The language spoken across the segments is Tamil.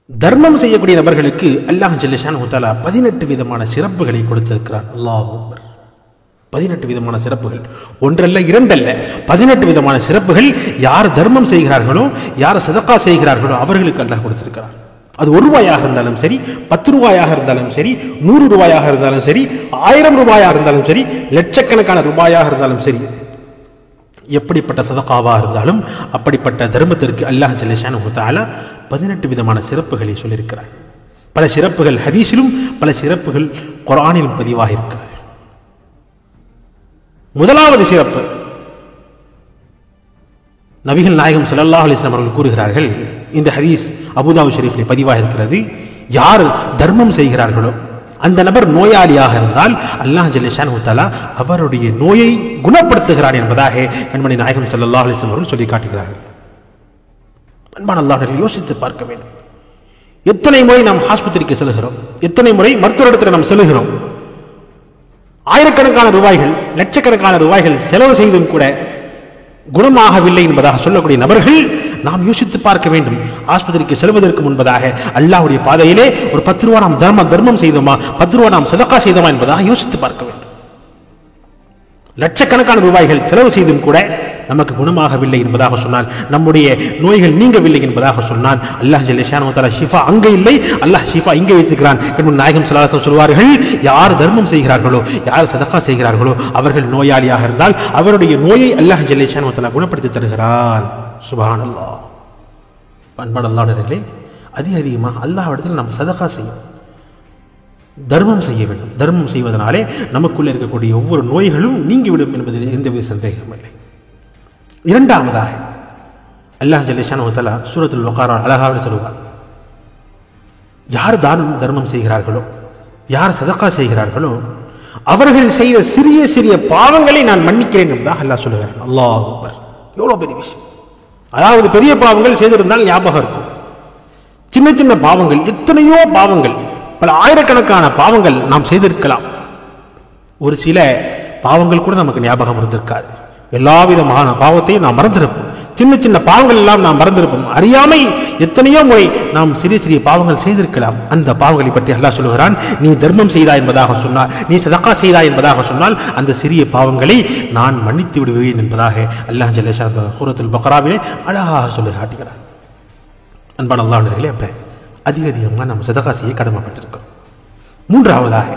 தர்மம் செய்யக்கூடிய நபர்களுக்கு அல்லாஹ் ஜல்ல ஷானஹு தஆலா 18 விதமான சிறப்புகளை கொடுத்திருக்கிறார். அல்லாஹ் அக்பர். 18 விதமான சிறப்புகள், ஒன்றல்ல இரண்டல்ல, 18 விதமான சிறப்புகள். யார் தர்மம் செய்கிறார்களோ, யார் சதகா செய்கிறார்களோ அவர்களுக்கு அல்லாஹ் கொடுத்திருக்கிறார். அது 1 ரூபாயாக இருந்தாலும் சரி, 10 ரூபாயாக இருந்தாலும் சரி, 100 ரூபாயாக இருந்தாலும் சரி, 1000 ரூபாயாக இருந்தாலும் சரி, லட்சக்கணக்கான ரூபாயாக இருந்தாலும் சரி, எப்படிப்பட்ட சதகாவாக இருந்தாலும் அப்படிப்பட்ட தர்மத்திற்கு அல்லாஹ் ஜல்ல ஷானஹு தஆலா 18 விதமான சிறப்புகளை சொல்லியிருக்கிறார். பல சிறப்புகள் ஹதீஸிலும் பல சிறப்புகள் குர்ஆனிலும் பதிவாக இருக்கிறது. முதலாவது சிறப்பு, நபிகள் நாயகம் ஸல்லல்லாஹு அலைஹி வஸல்லம் அவர்கள் கூறுகிறார்கள், இந்த ஹதீஸ் அபூதாவுத் ஷரீஃபிலே பதிவாக இருக்கிறது, யார் தர்மம் செய்கிறார்களோ அந்த நபர் நோயாளியாக இருந்தால் அல்லாஹ் ஜல்ல ஷானஹு தஆலா அவருடைய நோயை குணப்படுத்துகிறார் என்பதாக கண்மணி நாயகம் ஸல்லல்லாஹு அலைஹி வஸல்லம் அவர்கள் சொல்லி காட்டுகிறார்கள். அன்பான அல்லாஹ்வை யோசித்து பார்க்க வேண்டும். எத்தனை முறை நாம் ஆஸ்பத்திரிக்கு செல்கிறோம், எத்தனை முறை மருத்துவரிடத்தில் நாம் செல்கிறோம், ஆயிரக்கணக்கான ரூபாய்கள் லட்சக்கணக்கான ரூபாய்கள் செலவு செய்தும் கூட குணமாகவில்லை என்பதாக சொல்லக்கூடிய நபர்கள் நாம் யோசித்து பார்க்க வேண்டும். ஆஸ்பத்திரிக்கு செல்வதற்கு முன்பதாக அல்லாஹ்வுடைய பாதையிலே ஒரு 10 ரூபா நாம் தர்மம் செய்தோமா, 10 ரூபா நாம் சதகா செய்தோமா என்பதாக யோசித்து பார்க்க வேண்டும். லட்சக்கணக்கான ரூபாய்கள் செலவு செய்தும் கூட நமக்கு குணமாகவில்லை என்பதாக சொன்னால், நம்முடைய நோய்கள் நீங்கவில்லை என்பதாக சொன்னால், அல்லாஹ் ஜல்ல ஷானஹு தஆலா ஷிஃபா அங்கே இல்லை, அல்லாஹ் ஷிஃபா இங்கே வைத்திருக்கிறான். நாயகம் ஸல்லல்லாஹு அலைஹி வஸல்லம் சொல்வார்கள், யார் தர்மம் செய்கிறார்களோ, யார் சதகா செய்கிறார்களோ அவர்கள் நோயாளியாக இருந்தால் அவருடைய நோயை அல்லாஹ் ஜல்ல ஷானஹு தஆலா குணப்படுத்தி தருகிறான். சுப்ஹானல்லாஹ். அன்பான அல்லாஹ்வினர்களே, அதிகமாக அல்லாஹ்விடத்தில் நாம் சதகா செய்யும், தர்மம் செய்ய வேண்டும். தர்மம் செய்வதனாலே நமக்குள்ளே இருக்கக்கூடிய ஒவ்வொரு நோய்களும் நீங்கிவிடும் என்பதில் எந்தவித சந்தேகமும் இல்லை. இரண்டாவதாக அல்லாஹ் ஜல்ல ஷானஹு தஆலா சூரத்துல் பக்ரா அழகாக சொல்வார், யார் தர்மம் செய்கிறார்களோ, யார் சதகா செய்கிறார்களோ அவர்கள் செய்த சிறிய சிறிய பாவங்களை நான் மன்னிக்கிறேன் என்பதாக அல்லாஹ் சொல்லுகிறார். அல்லாஹ் அக்பர். எவ்வளவு பெரிய விஷயம். அதாவது பெரிய பாவங்கள் செய்திருந்தால் ஞாபகம் இருக்கும், சின்ன சின்ன பாவங்கள், எத்தனையோ பாவங்கள், பல ஆயிரக்கணக்கான பாவங்கள் நாம் செய்திருக்கலாம். ஒரு சில பாவங்கள் கூட நமக்கு ஞாபகம் இருந்திருக்காது. எல்லா விதமான பாவத்தையும் நாம் மறந்திருப்போம். சின்ன சின்ன பாவங்கள் எல்லாம் நாம் மறந்திருப்போம். அறியாமை எத்தனையோ முறை நாம் சிறிய சிறிய பாவங்கள் செய்திருக்கலாம். அந்த பாவங்களை பற்றி அல்லாஹ் சொல்லுகிறான், நீ தர்மம் செய்தாய் என்பதாக சொன்னால், நீ சதகா செய்தாய் என்பதாக சொன்னால் அந்த சிறிய பாவங்களை நான் மன்னித்து விடுவேன் என்பதாக அல்லாஹ் ஜல்ல ஷானஹு சூரத்துல் பக்ராவிலே அழகாக சொல்லி காட்டுகிறான். அன்பான அல்லாஹ்வினர்களே, அப்ப அதிகமாக நாம் சதகா செய்ய கடமைப்பட்டிருக்கிறோம். மூன்றாவதாக,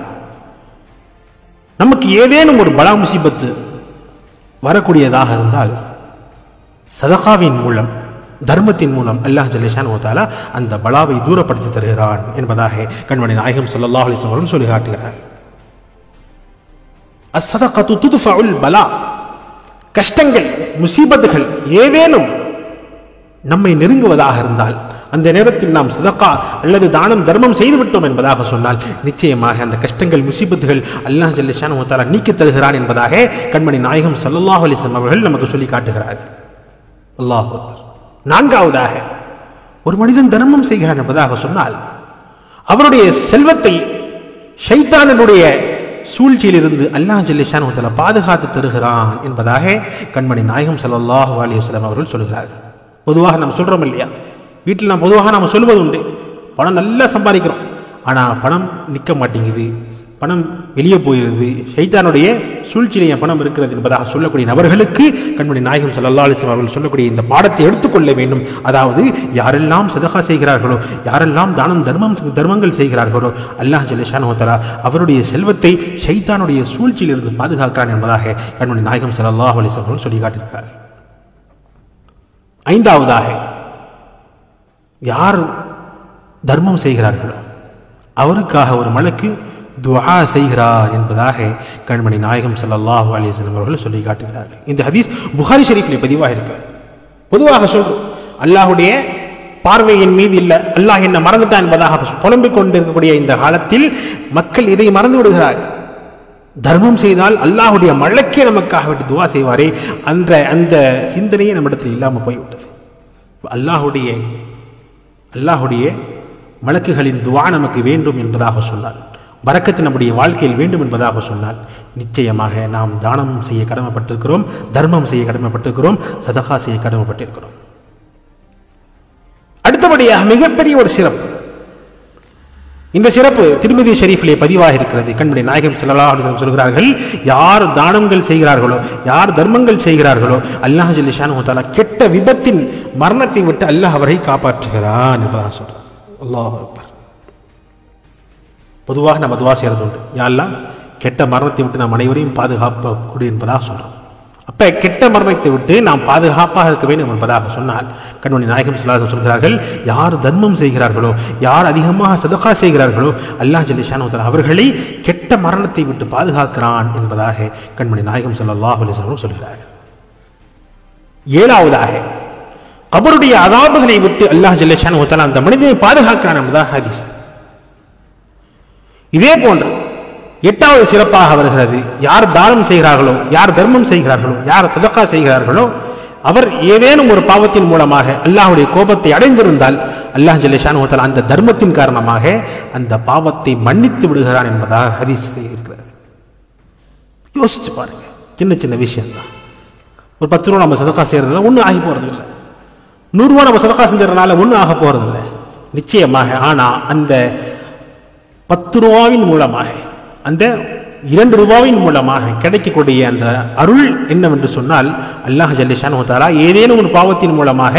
நமக்கு ஏதேனும் ஒரு பலா முசீபத்து வரக்கூடியதாக இருந்தால் சதகாவின் மூலம், தர்மத்தின் மூலம் அல்லாஹ் ஜல்ல ஷானஹு தஆலா அந்த பலாவை தூரப்படுத்தி தருகிறான் என்பதாக கண்மணி நாயகம் ஸல்லல்லாஹு அலைஹி வஸல்லம் சொல்லி காட்டுகிறார். அஸ்ஸதகத்து துத்ஃபஉல் பலா. கஷ்டங்கள், முசீபத்துகள் ஏதேனும் நம்மை நெருங்குவதாக இருந்தால் அந்த நேரத்தில் நாம் சதகா அல்லது தானம் தர்மம் செய்து விட்டோம் என்பதாக சொன்னால் நிச்சயமாக அந்த கஷ்டங்கள், முசீபத்துகள் அல்லாஹ் ஜல்ல ஷானஹு தஆலா நீக்கி தருகிறான் என்பதாக கண்மணி நாயகம் ஸல்லல்லாஹு அலைஹி வஸல்லம் அவர்கள் நமக்கு சொல்லி காட்டுகிறார்கள். அல்லாஹ் அக்பர். நான்காவதாக, ஒரு மனிதன் தர்மம் செய்கிறான் என்பதாக சொன்னால் அவருடைய செல்வத்தை ஷைத்தானுடைய சூழ்ச்சியிலிருந்து அல்லாஹ் ஜல்ல ஷானஹு தஆலா பாதுகாத்து தருகிறான் என்பதாக கண்மணி நாயகம் ஸல்லல்லாஹு அலைஹி வஸல்லம் அவர்கள் சொல்கிறார்கள். பொதுவாக நாம் சொல்றோம் இல்லையா, வீட்டில் நாம் பொதுவாக நாம் சொல்வது உண்டு, பணம் நல்லா சம்பாதிக்கிறோம், ஆனால் பணம் நிற்க மாட்டேங்குது, பணம் வெளியே போயிடுது, ஷைத்தானுடைய சூழ்ச்சியிலே பணம் இருக்கிறது என்பதாக சொல்லக்கூடிய நபர்களுக்கு கண்மணி நாயகம் ஸல்லல்லாஹு அலைஹி வஸல்லம் அவர்கள் சொல்லக்கூடிய இந்த பாடத்தை எடுத்துக்கொள்ள வேண்டும். அதாவது யாரெல்லாம் சதகா செய்கிறார்களோ, யாரெல்லாம் தர்மங்கள் செய்கிறார்களோ அல்லாஹ் ஜல்ல ஷானஹு தஆலா அவருடைய செல்வத்தை ஷைத்தானுடைய சூழ்ச்சியிலிருந்து பாதுகாக்கிறான் என்பதாக கண்மணி நாயகம் ஸல்லல்லாஹு அலைஹி வஸல்லம் சொல்லி காட்டியிருக்கிறார். ஐந்தாவதாக, யார் தர்மம் செய்கிறார்களோ அவருக்காக ஒரு மலக்கு துஆ செய்கிறார் என்பதாக கண்மணி நாயகம் ஸல்லல்லாஹு அலைஹி வஸல்லம் அவர்கள் சொல்லி காட்டுகிறார்கள். இந்த ஹதீஸ் புகாரி ஷரீஃபிலே பதிவாக இருக்கிறது. பொதுவாக சொல்றோம், அல்லாஹ்வுடைய பார்வையின் மீது இல்லை, அல்லாஹ் என்ன மறந்துட்டான் என்பதாக புலம்பிக் கொண்டிருக்கக்கூடிய இந்த காலத்தில் மக்கள் இதை மறந்து விடுகிறார்கள். தர்மம் செய்தால் அல்லாஹ்வுடைய மலக்கே நமக்காக விட்டு துஆ செய்வாரே, அந்த சிந்தனையே நம்மிடத்தில் இல்லாமல் போய்விட்டது. அல்லாஹ்வுடைய மலக்குகளின் துஆ நமக்கு வேண்டும் என்பதாக சொன்னார், பரக்கத்து நம்முடைய வாழ்க்கையில் வேண்டும் என்பதாக சொன்னால் நிச்சயமாக நாம் தானம் செய்ய கடமைப்பட்டிருக்கிறோம், தர்மம் செய்ய கடமைப்பட்டிருக்கிறோம், சதகா செய்ய கடமைப்பட்டிருக்கிறோம். அடுத்தபடியாக மிகப்பெரிய ஒரு சிறப்பு, இந்த சிறப்பு திருமிதி ஷரீஃபிலே பதிவாக இருக்கிறது. கண்மணி நாயகம் ஸல்லல்லாஹு அலைஹி வஸல்லம் சொல்கிறார்கள், யார் தானங்கள் செய்கிறார்களோ, யார் தர்மங்கள் செய்கிறார்களோ, அல்லாஹ் ஜல்ல ஷானஹு தஆலா கெட்ட விபத்தின் மரணத்தை விட்டு அல்லாஹ் அவரை காப்பாற்றுகிறான் என்பதாக சொல்றார். அல்லாஹ் அக்பர். பொதுவாக நம்ம துஆ செய்யறது உண்டு, யா அல்லாஹ் கெட்ட மரணத்தை விட்டு நாம் அனைவரையும் பாதுகாப்ப என்பதாக சொல்றோம். அப்ப கெட்ட மரணத்தை விட்டு நாம் பாதுகாப்பாக இருக்க வேண்டும் என்பதாக சொன்னால் கண்மணி நாயகம் ஸல்லல்லாஹு அலைஹி வஸல்லம் சொல்கிறார்கள், யார் தர்மம் செய்கிறார்களோ, யார் அதிகமாக சதகா செய்கிறார்களோ, அல்லாஹ் ஜல்ல ஷானஹு தஆலா அவர்களை கெட்ட மரணத்தை விட்டு பாதுகாக்கிறான் என்பதாக கண்மணி நாயகம் ஸல்லல்லாஹு அலைஹி வஸல்லம் சொல்கிறார்கள். ஏழாவதாக கபருடைய அதாபுகளை விட்டு அல்லாஹ் ஜல்ல ஷானஹு தஆலா அந்த மனிதனை பாதுகாக்கிறான் என்பதாக ஹதீஸ். இதே போன்று எட்டாவது சிறப்பாக வருகிறது, யார் தானம் செய்கிறார்களோ, யார் தர்மம் செய்கிறார்களோ, யார் சதகா செய்கிறார்களோ, அவர் ஏதேனும் ஒரு பாவத்தின் மூலமாக அல்லாஹ்வுடைய கோபத்தை அடைந்திருந்தால் அல்லாஹ் ஜல்ல ஷானஹு தஆலா அந்த தர்மத்தின் காரணமாக அந்த பாவத்தை மன்னித்து விடுகிறான் என்பதாக ஹதீஸ் இருக்கிறது. யோசிச்சு பாருங்க, சின்ன சின்ன விஷயம் தான். ஒரு 10 ரூபா நம்ம சதகா செய்யறதுல ஒன்றும் ஆகி போறது இல்லை, 100 ரூபா நம்ம சதகா செஞ்சதுனால ஒன்றும் ஆக போறது இல்லை நிச்சயமாக. ஆனா அந்த 10 ரூபாவின் மூலமாக, அந்த 2 ரூபாவின் மூலமாக கிடைக்கக்கூடிய அந்த அருள் என்னவென்று சொன்னால் அல்லாஹ் ஜல்ல ஷானஹு தஆலா ஏதேனும் ஒரு பாவத்தின் மூலமாக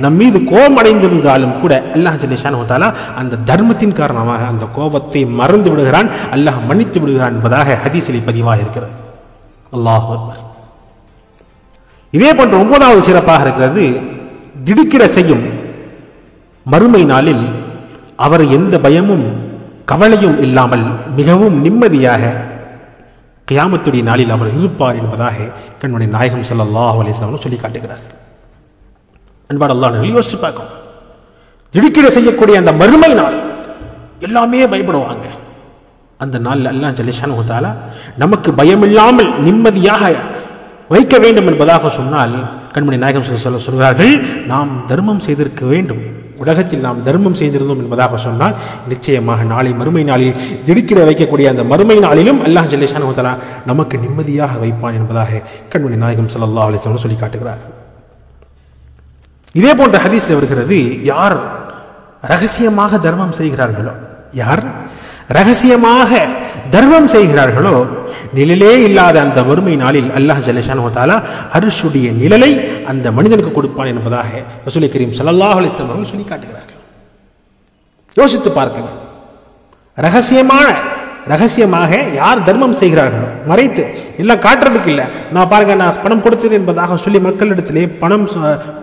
நம் மீது கோபம் அடைந்திருந்தாலும் கூட அல்லாஹ் ஜல்ல ஷானஹு தஆலா அந்த தர்மத்தின் காரணமாக அந்த கோபத்தை மறந்து விடுகிறான், அல்லாஹ் மன்னித்து விடுகிறான் என்பதாக ஹதீஸில் பதிவாக இருக்கிறது. அல்லாஹ் அக்பர். இதே போன்ற 9வது சிறப்பாக இருக்கிறது, திடுக்கிட செய்யும் மறுமை நாளில் அவர் எந்த பயமும் கவலையும் இல்லாமல் மிகவும் நிம்மதியாக கியாமத்துடைய நாளில் அவர் இருப்பார் என்பதாக கண்மணி நாயகம் ஸல்லல்லாஹு அலைஹி வஸல்லம் சொல்லி காட்டுகிறார். அன்பான அல்லாஹ்வின் யோசிச்சு பார்க்கணும், திடுக்கிட செய்யக்கூடிய அந்த மறுமை நாள் எல்லாமே பயப்படுவாங்க. அந்த நாள் அல்லாஹ் ஜல்ல ஷானஹு தஆலா நமக்கு பயமில்லாமல் நிம்மதியாக வைக்க வேண்டும் என்பதாக சொன்னால் கண்மணி நாயகம் சொல்கிறார்கள், நாம் தர்மம் செய்திருக்க வேண்டும், உலகத்தில் நாம் தர்மம் செய்திருந்தோம் என்பதாக சொன்னால் நிச்சயமாக நாளை மறுமை நாளில் திடுக்கிட வைக்கக்கூடிய அந்த மறுமை நாளிலும் அல்லாஹ் ஜல்ல ஷானஹு தஆலா நமக்கு நிம்மதியாக வைப்பான் என்பதாக கண்மணி நாயகம் ஸல்லல்லாஹு அலைஹி வஸல்லம் சொல்லி காட்டுகிறார். இதே போன்ற ஹதீஸ்ல வருகிறது, யார் ரகசியமாக தர்மம் செய்கிறார்களோ, யார் ரகசியமாக தர்மம் செய்கிறார்களோ, நிழலே இல்லாத அந்த வறுமை நாளில் அல்லாஹ் ஜல்ல ஷானஹு தஆலா அர்ஷுடைய நிழலை அந்த மனிதனுக்கு கொடுப்பான் என்பதாக ரசூல் கரீம் ஸல்லல்லாஹு அலைஹி வஸல்லம் அவர்கள் சொல்லி காட்டுகிறார்கள். யோசித்து பார்க்க, ரகசியமாக யார் தர்மம் செய்கிறார்களோ, மறைத்து எல்லாம் காட்டுறதுக்கு இல்லை, நான் பாருங்க நான் பணம் கொடுத்தேன் என்பதாக சொல்லி மக்களிடத்திலே பணம்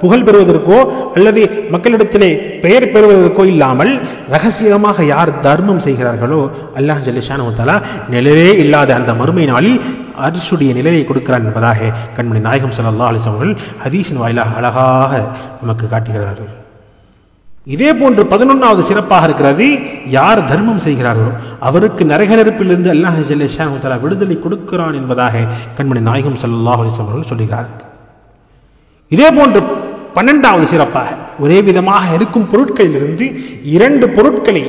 புகழ் பெறுவதற்கோ அல்லது மக்களிடத்திலே பெயர் பெறுவதற்கோ இல்லாமல் ரகசியமாக யார் தர்மம் செய்கிறார்களோ அல்லாஹ் ஜல்ல ஷானஹு தஆலா நிழலே இல்லாத அந்த மறுமை நாளில் அர்ஷுடைய நிழலை கொடுக்கிறான் என்பதாக கண்மணி நாயகம் ஸல்லல்லாஹு அலைஹி வஸல்லம் அவர்கள் ஹதீஸின் வாயிலாக அழகாக நமக்கு காட்டுகிறார்கள். இதே போன்று 11வது சிறப்பாக இருக்கிறது, யார் தர்மம் செய்கிறார்களோ அவருக்கு நரக நெருப்பிலிருந்து அல்லாஹ் ஜல்ல ஷானஹு தஆலா விடுதலை கொடுக்கிறான் என்பதாக கண்மணி நாயகம் ஸல்லல்லாஹு அலைஹி வஸல்லம் அவர்கள் சொல்கிறார்கள். இதே போன்று 12வது சிறப்பாக, ஒரே விதமாக இருக்கும் பொருட்களிலிருந்து 2 பொருட்களை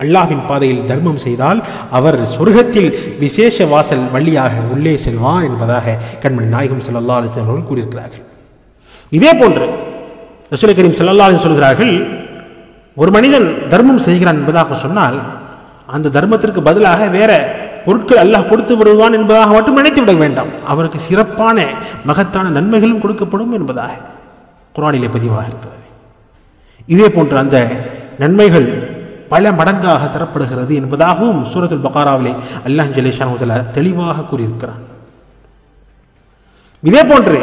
அல்லாஹ்வின் பாதையில் தர்மம் செய்தால் அவர் சொர்க்கத்தில் விசேஷ வாசல் வழியாக உள்ளே செல்வான் என்பதாக கண்மணி நாயகம் ஸல்லல்லாஹு அலைஹி வஸல்லம் அவர்கள் கூறியிருக்கிறார்கள். இதே போன்று ரசூல் கரீம் ஸல்லல்லாஹு அலைஹி வஸல்லம் சொல்கிறார்கள், ஒரு மனிதன் தர்மம் செய்கிறான் என்பதாக சொன்னால் அந்த தர்மத்திற்கு பதிலாக வேற பொருட்கள் அல்லாஹ் கொடுத்து விடுவான் என்பதாக மட்டும் நினைத்து விட வேண்டாம், அவருக்கு சிறப்பான மகத்தான நன்மைகளும் கொடுக்கப்படும் என்பதாக குர்ஆனிலே பதிவாக இருக்கிறது. இதே போன்று அந்த நன்மைகள் பல மடங்காக தரப்படுகிறது என்பதாகவும் சூரத்துல் பக்ராவிலே அல்லாஹ் ஜல்ல ஷானஹு தஆலா தெளிவாக கூறியிருக்கிறான். இதே போன்று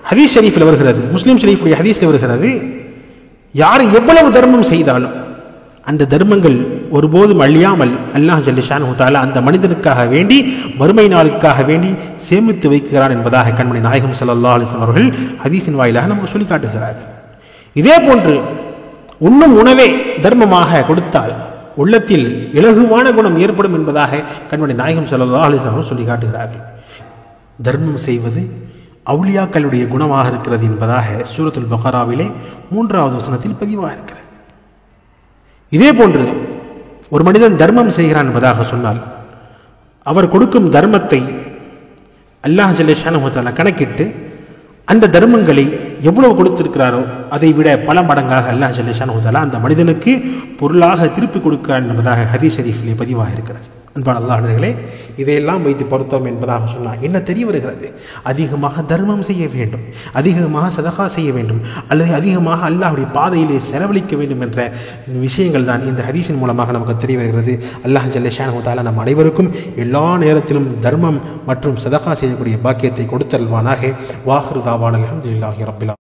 ஹதீஸ் ஷரீஃபில் வருகிறது, முஸ்லிம் ஷரீஃபுடைய ஹதீஸில் வருகிறது, யார் எவ்வளவு தர்மம் செய்தாலும் அந்த தர்மங்கள் ஒருபோதும் அழியாமல் அல்லாஹ் ஜல்ல ஷானஹு தஆலா அந்த மனிதனுக்காக வேண்டி மறுமை நாளுக்காக வேண்டி சேமித்து வைக்கிறான் என்பதாக கண்மணி நாயகம் ஸல்லல்லாஹு அலைஹி வஸல்லம் அவர்கள் ஹதீஸின் வாயிலாக நமக்கு சொல்லி காட்டுகிறார்கள். இதே போன்று உண்ணும் உணவே தர்மமாக கொடுத்தால் உள்ளத்தில் இலகுவான குணம் ஏற்படும் என்பதாக கண்மணி நாயகம் ஸல்லல்லாஹு அலைஹி வஸல்லம் சொல்லி காட்டுகிறார்கள். தர்மம் செய்வது அவுலியாக்களுடைய குணமாக இருக்கிறது என்பதாக சூரத்துல் பக்ராவிலே 3வது வசனத்தில் பதிவாக இருக்கிறது. இதே போன்று ஒரு மனிதன் தர்மம் செய்கிறான் என்பதாக சொன்னால் அவர் கொடுக்கும் தர்மத்தை அல்லாஹ் ஜல்ல ஷானஹு தஆலா கணக்கிட்டு அந்த தர்மங்களை எவ்வளவு கொடுத்திருக்கிறாரோ அதை விட பல மடங்காக அல்லாஹ் ஜல்ல ஷானஹு தஆலா அந்த மனிதனுக்கு பொருளாக திருப்பி கொடுக்கிறார் என்பதாக ஹதீஸ் ஷரீஃபிலே பதிவாக இருக்கிறது. அன்பான அல்லாஹ்வினர்களே, இதையெல்லாம் வைத்து பொருத்தம் என்பதாக சொன்னால் என்ன தெரிய வருகிறது? அதிகமாக தர்மம் செய்ய வேண்டும், அதிகமாக சதகா செய்ய வேண்டும், அல்லது அதிகமாக அல்லாஹ்வுடைய பாதையிலே செலவழிக்க வேண்டும் என்ற விஷயங்கள் தான் இந்த ஹதீஸின் மூலமாக நமக்கு தெரிய வருகிறது. அல்லாஹ் ஜல்ல ஷானஹு தஆலா நம் அனைவருக்கும் எல்லா நேரத்திலும் தர்மம் மற்றும் சதகா செய்யக்கூடிய பாக்கியத்தை கொடுத்தல்வானாக. வாஹிரு தாவானா அல்ஹம்துலில்லாஹி ரப்பில் ஆலமீன்.